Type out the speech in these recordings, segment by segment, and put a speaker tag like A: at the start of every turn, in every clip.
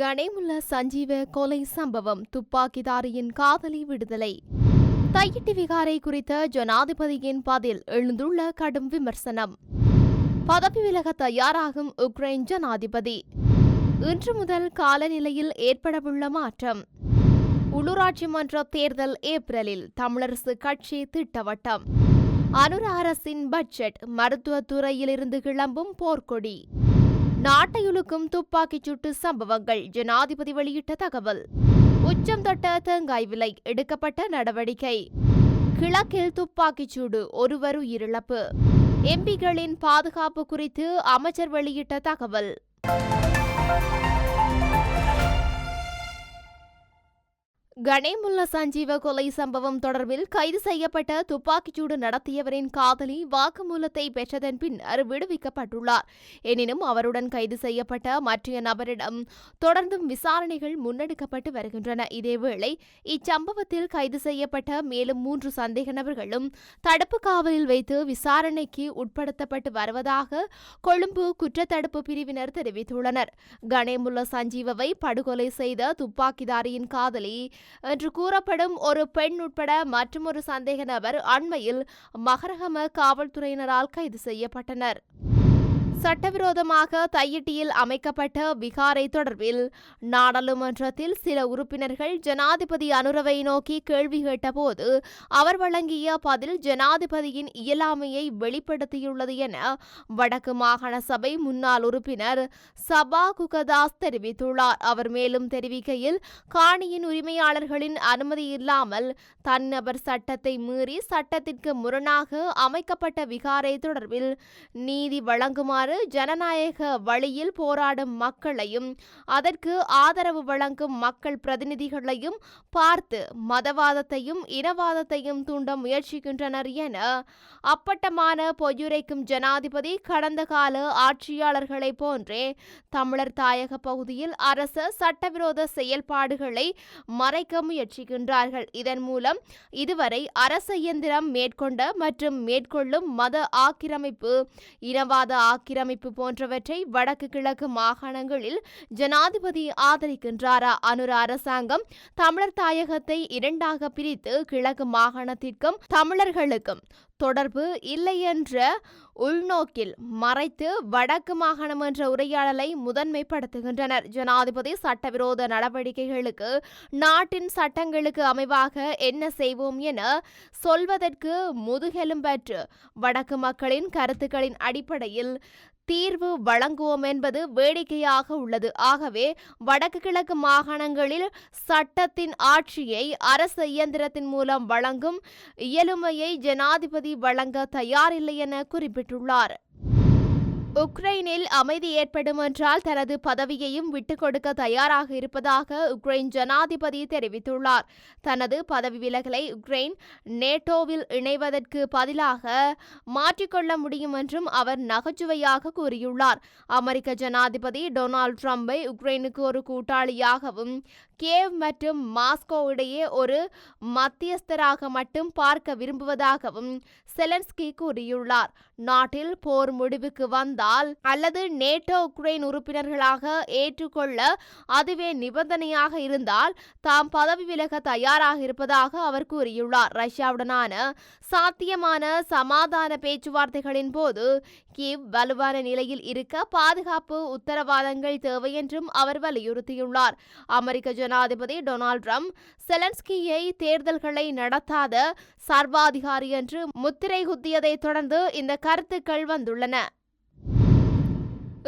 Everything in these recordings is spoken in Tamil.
A: கணேமுல்ல சஞ்சீவ கொலை சம்பவம், துப்பாக்கிதாரியின் காதலி விடுதலை. தையிட்டி விகாரை குறித்த ஜனாதிபதியின் பதில் எழுந்துள்ள கடும் விமர்சனம். பதவி விலக தயாராகும் உக்ரைன் ஜனாதிபதி. இன்று முதல் காலநிலையில் ஏற்படவுள்ள மாற்றம். உள்ளூராட்சி மன்ற தேர்தல் ஏப்ரலில், தமிழரசு கட்சி திட்டவட்டம். அனுர அரசின் பட்ஜெட், மருத்துவத்துறையிலிருந்து கிளம்பும் போர்க்கொடி. நாட்டையுலுக்கும் துப்பாக்கிச் சூட்டு சம்பவங்கள், ஜனாதிபதி வெளியிட்ட தகவல். உச்சம் தொட்ட தேங்காய் விலை, எடுக்கப்பட்ட நடவடிக்கை. கிழக்கில் துப்பாக்கிச் சூடு, ஒருவர் உயிரிழப்பு. எம்பிகளின் பாதுகாப்பு குறித்து அமைச்சர் வெளியிட்ட தகவல். கணேமுல்ல சஞ்சீவ கொலை சம்பவம் தொடர்பில் கைது செய்யப்பட்ட துப்பாக்கிச்சூடு நடத்தியவரின் காதலி வாக்குமூலத்தை பெற்றதன் பின்னர் விடுவிக்கப்பட்டுள்ளார். எனினும் அவருடன் கைது செய்யப்பட்ட மற்ற நபரிடம் தொடர்ந்தும் விசாரணைகள் முன்னெடுக்கப்பட்டு வருகின்றன. இதேவேளை இச்சம்பவத்தில் கைது செய்யப்பட்ட மேலும் 3 சந்தேக நபர்களும் தடுப்பு காவலில் வைத்து விசாரணைக்கு உட்படுத்தப்பட்டு வருவதாக கொழும்பு குற்றத்தடுப்பு பிரிவினர் தெரிவித்துள்ளனர். கணேமுல்ல சஞ்சீவவை படுகொலை செய்த துப்பாக்கிதாரியின் காதலி என்று கூறப்படும் ஒரு பெண் உட்பட மற்றொரு சந்தேக நபர் அண்மையில் மகரகம காவல்துறையினரால் கைது செய்யப்பட்டனர். சட்டவிரோதமாக தையிட்டியில் அமைக்கப்பட்ட விகாரை தொடர்பில் நாடாளுமன்றத்தில் சில உறுப்பினர்கள் ஜனாதிபதி அனுரவை நோக்கி கேள்வி கேட்டபோது அவர் வழங்கிய பதில் ஜனாதிபதியின் இயலாமையை வெளிப்படுத்தியுள்ளது என வடக்கு மாகாண சபை முன்னாள் உறுப்பினர் சபா குகதாஸ் தெரிவித்துள்ளார். அவர் மேலும் தெரிவிக்கையில், காணியின் உரிமையாளர்களின் அனுமதி இல்லாமல் தனிநபர் சட்டத்தை மீறி சட்டத்திற்கு முரணாக அமைக்கப்பட்ட விகாரை தொடர்பில் நீதி வழங்குமாறு ஜனநாயக வழியில் போராடும் மக்களையும் அதற்கு ஆதரவு வழங்கும் மக்கள் பிரதிநிதிகளையும் பார்த்து மதவாதத்தையும் இனவாதத்தையும் தூண்ட முயற்சிக்கின்றனர் என அப்பட்டமான பொய்யுரைக்கும் ஜனாதிபதி கடந்த கால ஆட்சியாளர்களை போன்றே தமிழர் தாயக பகுதியில் அரச சட்டவிரோத செயல்பாடுகளை மறைக்க முயற்சிக்கின்றார்கள். இதன் மூலம் இதுவரை அரச இயந்திரம் மேற்கொண்ட மற்றும் மேற்கொள்ளும் மத ஆக்கிரமிப்பு, இனவாத ஆக்கிரமிப்பு போன்றவற்றை வடக்கு கிழக்கு மாகாணங்களில் ஜனாதிபதி ஆதரிக்கின்றாரா? அனுர அரசாங்கம் தமிழர் தாயகத்தை 2ஆக பிரித்து கிழக்கு மாகாணத்திற்கும் தமிழர்களுக்கும் தொடர்பு இல்லை என்ற உள்நோக்கில் மறைத்து வடக்கு மாகாணம் என்ற உரையாடலை முதன்மைப்படுத்துகின்றனர். ஜனாதிபதி சட்டவிரோத நடவடிக்கைகளுக்கு நாட்டின் சட்டங்களுக்கு அமைவாக என்ன செய்வோம் என சொல்வதற்கு முதுகெலும்பற்று வடக்கு மக்களின் கருத்துக்களின் அடிப்படையில் தீர்வு வழங்குவோம் என்பது வேடிக்கையாக உள்ளது. ஆகவே வடக்கு கிழக்கு மாகாணங்களில் சட்டத்தின் ஆட்சியை அரச இயந்திரத்தின் மூலம் வழங்கும் இயலுமையை ஜனாதிபதி வழங்க தயாரில்லை என குறிப்பிட்டுள்ளார். உக்ரைனில் அமைதி ஏற்படும் என்றால் தனது பதவியையும் விட்டுக் கொடுக்க தயாராக இருப்பதாக உக்ரைன் ஜனாதிபதி தெரிவித்துள்ளார். தனது பதவி விலகலை உக்ரைன் நேட்டோவில் இணைவதற்கு பதிலாக மாற்றிக்கொள்ள முடியும் என்றும் அவர் நகைச்சுவையாக கூறியுள்ளார். அமெரிக்க ஜனாதிபதி டொனால்ட் ட்ரம்பை உக்ரைனுக்கு ஒரு கூட்டாளியாகவும் கியேவ் மற்றும் மாஸ்கோ இடையே ஒரு மத்தியஸ்தராக மட்டும் பார்க்க விரும்புவதாகவும் செலன்ஸ்கி கூறியுள்ளார். நாட்டில் போர் முடிவுக்கு வந்தால் அல்லது நேட்டோ உக்ரைன் உறுப்பினர்களாக ஏற்றுக்கொள்ள அதுவே நிபந்தனையாக இருந்தால் தாம் பதவி விலக தயாராக இருப்பதாக அவர் கூறியுள்ளார். ரஷ்யாவுடனான சாத்தியமான சமாதான பேச்சுவார்த்தைகளின் போது கீவ் வலுவான நிலையில் இருக்க பாதுகாப்பு உத்தரவாதங்கள் தேவை என்றும் அவர் வலியுறுத்தியுள்ளார். அமெரிக்க ஜனாதிபதி டொனால்ட் ட்ரம்ப் செலன்ஸ்கியை தேர்தல்களை நடத்தாத சர்வாதிகாரி என்று முத்திரை குத்தியதை தொடர்ந்து இந்த கருத்துக்கள் வந்துள்ளன.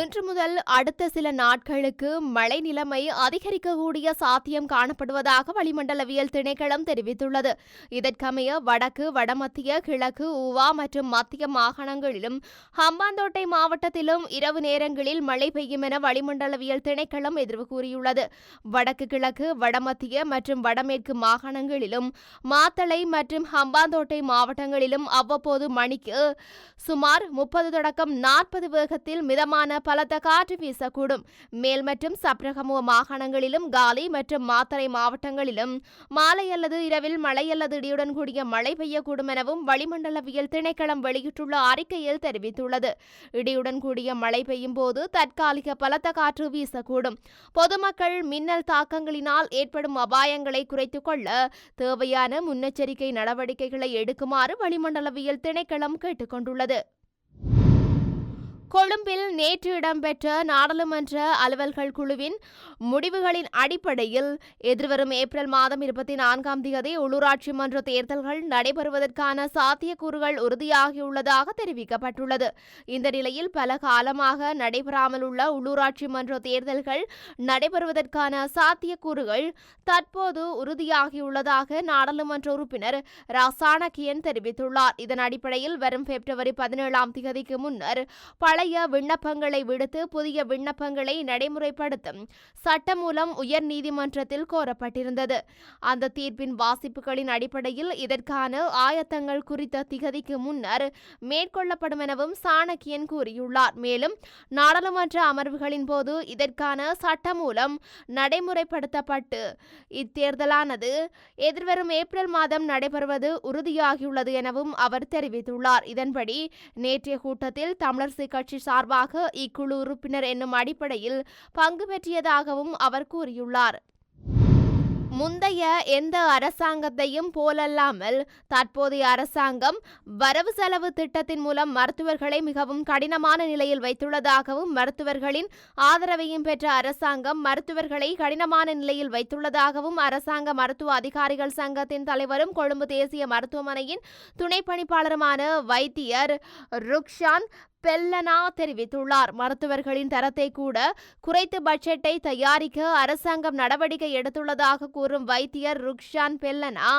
A: இன்று முதல் அடுத்த சில நாட்களுக்கு மழை நிலைமை அதிகரிக்கக்கூடிய சாத்தியம் காணப்படுவதாக வளிமண்டலவியல் திணைக்களம் தெரிவித்துள்ளது. இதற்கமைய வடக்கு, வடமத்திய, கிழக்கு, ஊவா மற்றும் மத்திய மாகாணங்களிலும் ஹம்பாந்தோட்டை மாவட்டத்திலும் இரவு நேரங்களில் மழை பெய்யும் என வளிமண்டலவியல் திணைக்களம் எதிர்வு கூறியுள்ளது. வடக்கு கிழக்கு, வடமத்திய மற்றும் வடமேற்கு மாகாணங்களிலும் மாத்தளை மற்றும் ஹம்பாந்தோட்டை மாவட்டங்களிலும் அவ்வப்போது மணிக்கு சுமார் 30 தொடக்கம் 40 வேகத்தில் மிதமான பலத்த காற்று வீசக்கூடும். மேல் மற்றும் சப்ரகமுவ மாகாணங்களிலும் காலி மற்றும் மாத்தறை மாவட்டங்களிலும் மாலை அல்லது இரவில் மழை அல்லது இடியுடன் கூடிய மழை பெய்யக்கூடும் எனவும் வளிமண்டலவியல் திணைக்களம் வெளியிட்டுள்ள அறிக்கையில் தெரிவித்துள்ளது. இடியுடன் கூடிய மழை பெய்யும் போது தற்காலிக பலத்த காற்று வீசக்கூடும். பொதுமக்கள் மின்னல் தாக்கங்களினால் ஏற்படும் அபாயங்களை குறைத்துக் கொள்ள தேவையான முன்னெச்சரிக்கை நடவடிக்கைகளை எடுக்குமாறு வளிமண்டலவியல் திணைக்களம் கேட்டுக் கொண்டுள்ளது. கொழும்பில் நேற்று இடம்பெற்ற நாடாளுமன்ற அலுவல்கள் குழுவின் முடிவுகளின் அடிப்படையில் எதிர்வரும் ஏப்ரல் மாதம் 24ஆம் தேதி உள்ளூராட்சி மன்ற தேர்தல்கள் நடைபெறுவதற்கான சாத்தியக்கூறுகள் உறுதியாகியுள்ளதாக தெரிவிக்கப்பட்டுள்ளது. இந்த நிலையில் பல காலமாக நடைபெறாமல் உள்ள உள்ளூராட்சி மன்ற தேர்தல்கள் நடைபெறுவதற்கான சாத்தியக்கூறுகள் தற்போது உறுதியாகியுள்ளதாக நாடாளுமன்ற உறுப்பினர் ராசானகியன் தெரிவித்துள்ளார். இதன் அடிப்படையில் வரும் பிப்ரவரி 17ஆம் தேதிக்கு முன்னர் பழைய விண்ணப்பங்களை விடுத்து புதிய விண்ணப்பங்களை நடைமுறைப்படுத்தும் சட்டமூலம் உயர் நீதிமன்றத்தில் கோரப்பட்டிருந்தது. அந்த தீர்ப்பின் வாசிப்புகளின் அடிப்படையில் இதற்கான ஆயத்தங்கள் குறித்த திகதிக்கு முன்னர் மேற்கொள்ளப்படும் எனவும் சாணக்கியன் கூறியுள்ளார். மேலும் நாடாளுமன்ற அமர்வுகளின் போது இதற்கான சட்டமூலம் நடைமுறைப்படுத்தப்பட்டு இத்தேர்தலானது எதிர்வரும் ஏப்ரல் மாதம் நடைபெறுவது உறுதியாகியுள்ளது எனவும் அவர் தெரிவித்துள்ளார். இதன்படி நேற்றைய கூட்டத்தில் தமிழரசு கட்சி சார்பாக இக்குழு உறுப்பினர் என்னும் அடிப்படையில் பங்கு பெற்றியதாகவும் அவர் கூறியுள்ளார். முந்தைய எந்த அரசாங்கத்தையும் போலல்லாமல் தற்போதைய அரசாங்கம் வரவு செலவு திட்டத்தின் மூலம் மருத்துவர்களை மிகவும் கடினமான நிலையில் வைத்துள்ளதாகவும் மருத்துவர்களின் ஆதரவையும் பெற்ற அரசாங்கம் மருத்துவர்களை கடினமான நிலையில் வைத்துள்ளதாகவும் அரசாங்க மருத்துவ அதிகாரிகள் சங்கத்தின் தலைவரும் கொழும்பு தேசிய மருத்துவமனையின் துணை பணிப்பாளருமான வைத்தியர் ருக்ஷான் பெல்லனா தெரிவித்துள்ளார். மருத்துவர்களின் தரத்தை கூட குறைத்து பட்ஜெட்டை தயாரிக்க அரசாங்கம் நடவடிக்கை எடுத்துள்ளதாக கூறும் வைத்தியர் ருக்ஷான் பெல்லனா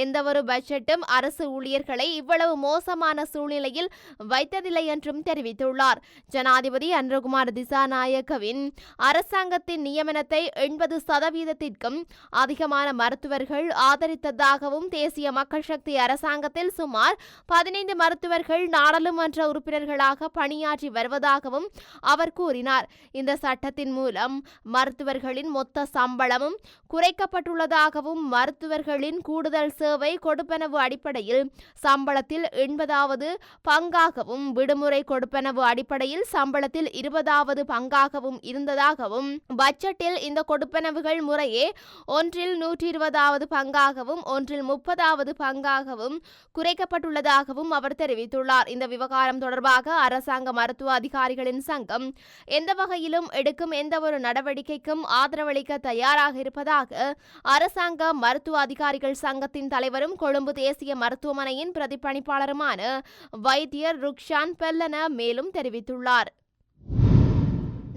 A: எந்தவொரு பட்ஜெட்டும் அரசு ஊழியர்களை இவ்வளவு மோசமான சூழ்நிலையில் வைத்ததில்லை என்றும் தெரிவித்துள்ளார். ஜனாதிபதி அனுரகுமார் திசாநாயக்கவின் அரசாங்கத்தின் நியமனத்தை 80% அதிகமான மருத்துவர்கள் ஆதரித்ததாகவும் தேசிய மக்கள் சக்தி அரசாங்கத்தில் சுமார் 15 மருத்துவர்கள் நாடாளுமன்ற உறுப்பினர்களாக பணியாற்றி வருவதாகவும் அவர் கூறினார். இந்த சட்டத்தின் மூலம் மருத்துவர்களின் மொத்த சம்பளமும் குறைக்கப்பட்டுள்ளதாகவும் மருத்துவர்களின் கூடுதல் சேவை கொடுப்பனவு அடிப்படையில் சம்பளத்தில் 80வது பங்காகவும் விடுமுறை கொடுப்பனவு அடிப்படையில் சம்பளத்தில் 20வது பங்காகவும் இருந்ததாகவும் பட்ஜெட்டில் இந்த கொடுப்பனவுகள் முறையே ஒன்றில் 120வது பங்காகவும் ஒன்றில் 30வது பங்காகவும் குறைக்கப்பட்டுள்ளதாகவும் அவர் தெரிவித்துள்ளார். இந்த விவகாரம் தொடர்பாக அரசாங்க மருத்துவ அதிகாரிகளின் சங்கம் எந்த வகையிலும் எடுக்கும் எந்தவொரு நடவடிக்கைக்கும் ஆதரவளிக்க தயாராக இருப்பதாக அரசாங்க மருத்துவ அதிகாரிகள் சங்கத்தின் தலைவரும் கொழும்பு தேசிய மருத்துவமனையின் பிரதிபலிப்பாளருமான வைத்தியர் ருக்ஷான் பெல்லன மேலும் தெரிவித்துள்ளார்.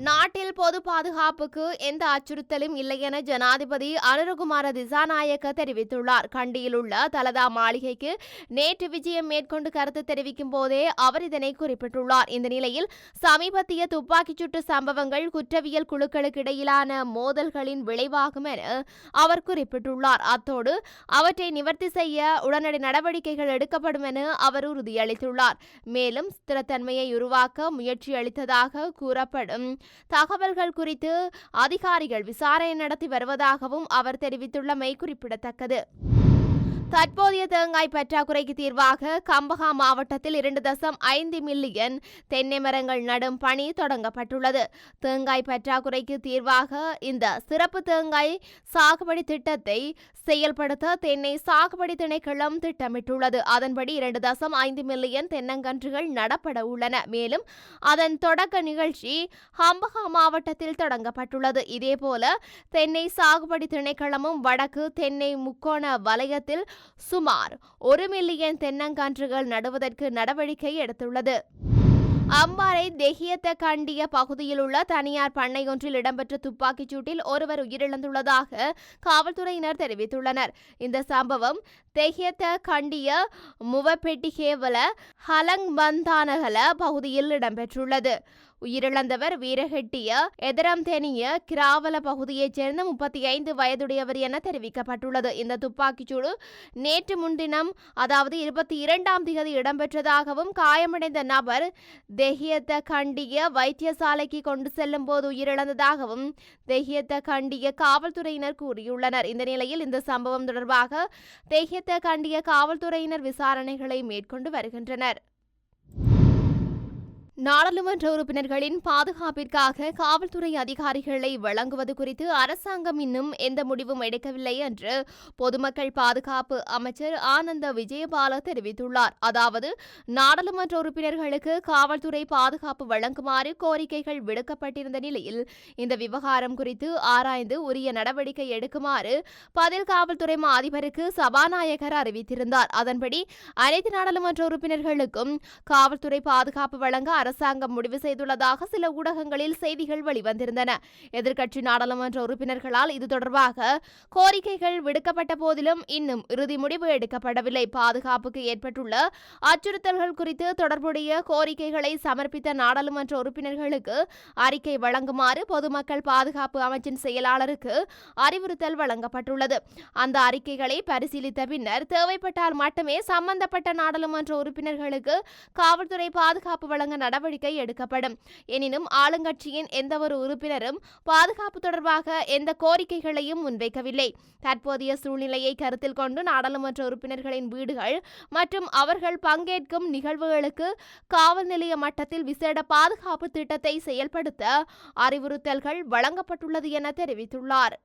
A: நாட்டில் பொது பாதுகாப்புக்கு எந்த அச்சுறுத்தலும் இல்லை என ஜனாதிபதி அனுரகுமார திசாநாயக்க தெரிவித்துள்ளார். கண்டியில் உள்ள தலதா மாளிகைக்கு நேற்று விஜயம் மேற்கொண்டு கருத்து தெரிவிக்கும் போதே அவர் இதனை குறிப்பிட்டுள்ளார். இந்த நிலையில் சமீபத்திய துப்பாக்கிச் சூட்டு சம்பவங்கள் குற்றவியல் குழுக்களுக்கு இடையிலான மோதல்களின் விளைவாகும் என அவர் குறிப்பிட்டுள்ளார். அத்தோடு அவற்றை நிவர்த்தி செய்ய உடனடி நடவடிக்கைகள் எடுக்கப்படும் என அவர் உறுதியளித்துள்ளார். மேலும் ஸ்திரத்தன்மையை உருவாக்க முயற்சி அளித்ததாக கூறப்படும் தகவல்கள் குறித்து அதிகாரிகள் விசாரணை நடத்தி வருவதாகவும் அவர் தெரிவித்துள்ளமை குறிப்பிடத்தக்கது. தற்போதைய தேங்காய் பற்றாக்குறைக்கு தீர்வாக கம்பஹா மாவட்டத்தில் 2.5 மில்லியன் தென்னை மரங்கள் நடும் பணி தொடங்கப்பட்டுள்ளது. தேங்காய் பற்றாக்குறைக்கு தீர்வாக இந்த சிறப்பு தேங்காய் சாகுபடி திட்டத்தை செயல்படுத்த தென்னை சாகுபடி திணைக்களம் திட்டமிட்டுள்ளது. அதன்படி 2.5 மில்லியன் தென்னங்கன்றுகள் நடப்பட உள்ளன. மேலும் அதன் தொடக்க நிகழ்ச்சி கம்பஹா மாவட்டத்தில் தொடங்கப்பட்டுள்ளது. இதேபோல தென்னை சாகுபடி திணைக்களமும் வடக்கு தென்னை முக்கோண வலயத்தில் சுமார் 1 மில்லியன் தென்னங்கன்றுகள் நடுவதற்கு நடவடிக்கை எடுத்துள்ளது. அம்பாறை தெஹியத்த கண்டிய பகுதியில் உள்ள தனியார் பண்ணை ஒன்றில் இடம்பெற்ற துப்பாக்கிச் சூட்டில் ஒருவர் உயிரிழந்துள்ளதாக காவல்துறையினர் தெரிவித்துள்ளனர். இந்த சம்பவம் தெஹியத்த கண்டிய முவப்பெட்டிகேவல ஹலங்பந்தானகல பகுதியில் இடம்பெற்றுள்ளது. உயிரிழந்தவர் வீரகெட்டிய எதிரம்தேனிய கிராவல பகுதியைச் சேர்ந்த 35 வயதுடையவர் என தெரிவிக்கப்பட்டுள்ளது. இந்த துப்பாக்கிச்சூடு நேற்று முன்தினம் அதாவது 22ஆம் தேதி இடம்பெற்றதாகவும் காயமடைந்த நபர் தெஹியத்த கண்டிய வைத்தியசாலைக்கு கொண்டு செல்லும் போது உயிரிழந்ததாகவும் தெஹியத்த கண்டிய காவல்துறையினர் கூறியுள்ளனர். இந்த நிலையில் இந்த சம்பவம் தொடர்பாக தெஹியத்த கண்டிய காவல்துறையினர் விசாரணைகளை மேற்கொண்டு வருகின்றனர். நாடாளுமன்ற உறுப்பினர்களின் பாதுகாப்பிற்காக காவல்துறை அதிகாரிகளை வழங்குவது குறித்து அரசாங்கம் இன்னும் எந்த முடிவும் எடுக்கவில்லை என்று பொதுமக்கள் பாதுகாப்பு அமைச்சர் ஆனந்த விஜயபால தெரிவித்துள்ளார். அதாவது நாடாளுமன்ற உறுப்பினர்களுக்கு காவல்துறை பாதுகாப்பு வழங்குமாறு கோரிக்கைகள் விடுக்கப்பட்டிருந்த நிலையில் இந்த விவகாரம் குறித்து ஆராய்ந்து உரிய நடவடிக்கை எடுக்குமாறு பதில் காவல்துறை அதிபருக்கு சபாநாயகர் அறிவித்திருந்தார். அதன்படி அனைத்து நாடாளுமன்ற உறுப்பினர்களுக்கும் காவல்துறை பாதுகாப்பு வழங்க அரசாங்கம் முடிவு செய்துள்ளதாக சில ஊடகங்களில் செய்திகள் வெளிவந்திருந்தன. எதிர்க்கட்சி நாடாளுமன்ற உறுப்பினர்களால் இது தொடர்பாக கோரிக்கைகள் விடுக்கப்பட்ட போதிலும் இன்னும் இறுதி முடிவு எடுக்கப்படவில்லை. பாதுகாப்புக்கு ஏற்பட்டுள்ள அச்சுறுத்தல்கள் குறித்து தொடர்புடைய கோரிக்கைகளை சமர்ப்பித்த நாடாளுமன்ற உறுப்பினர்களுக்கு அறிக்கை வழங்குமாறு பொதுமக்கள் பாதுகாப்பு அமைச்சின் செயலாளருக்கு அறிவுறுத்தல் வழங்கப்பட்டுள்ளது. அந்த அறிக்கைகளை பரிசீலித்த பின்னர் தேவைப்பட்டால் மட்டுமே சம்பந்தப்பட்ட நாடாளுமன்ற உறுப்பினர்களுக்கு காவல்துறை பாதுகாப்பு வழங்க நடவடிக்கை எடுக்கப்படும். எனினும் ஆளுங்கட்சியின் எந்தவொரு உறுப்பினரும் பாதுகாப்பு தொடர்பாக எந்த கோரிக்கைகளையும் முன்வைக்கவில்லை. தற்போதைய சூழ்நிலையை கருத்தில் கொண்டு நாடாளுமன்ற உறுப்பினர்களின் வீடுகள் மற்றும் அவர்கள் பங்கேற்கும் நிகழ்வுகளுக்கு காவல் நிலைய மட்டத்தில் விசேட பாதுகாப்பு திட்டத்தை செயல்படுத்த அறிவுறுத்தல்கள் வழங்கப்பட்டுள்ளது என தெரிவித்துள்ளார்.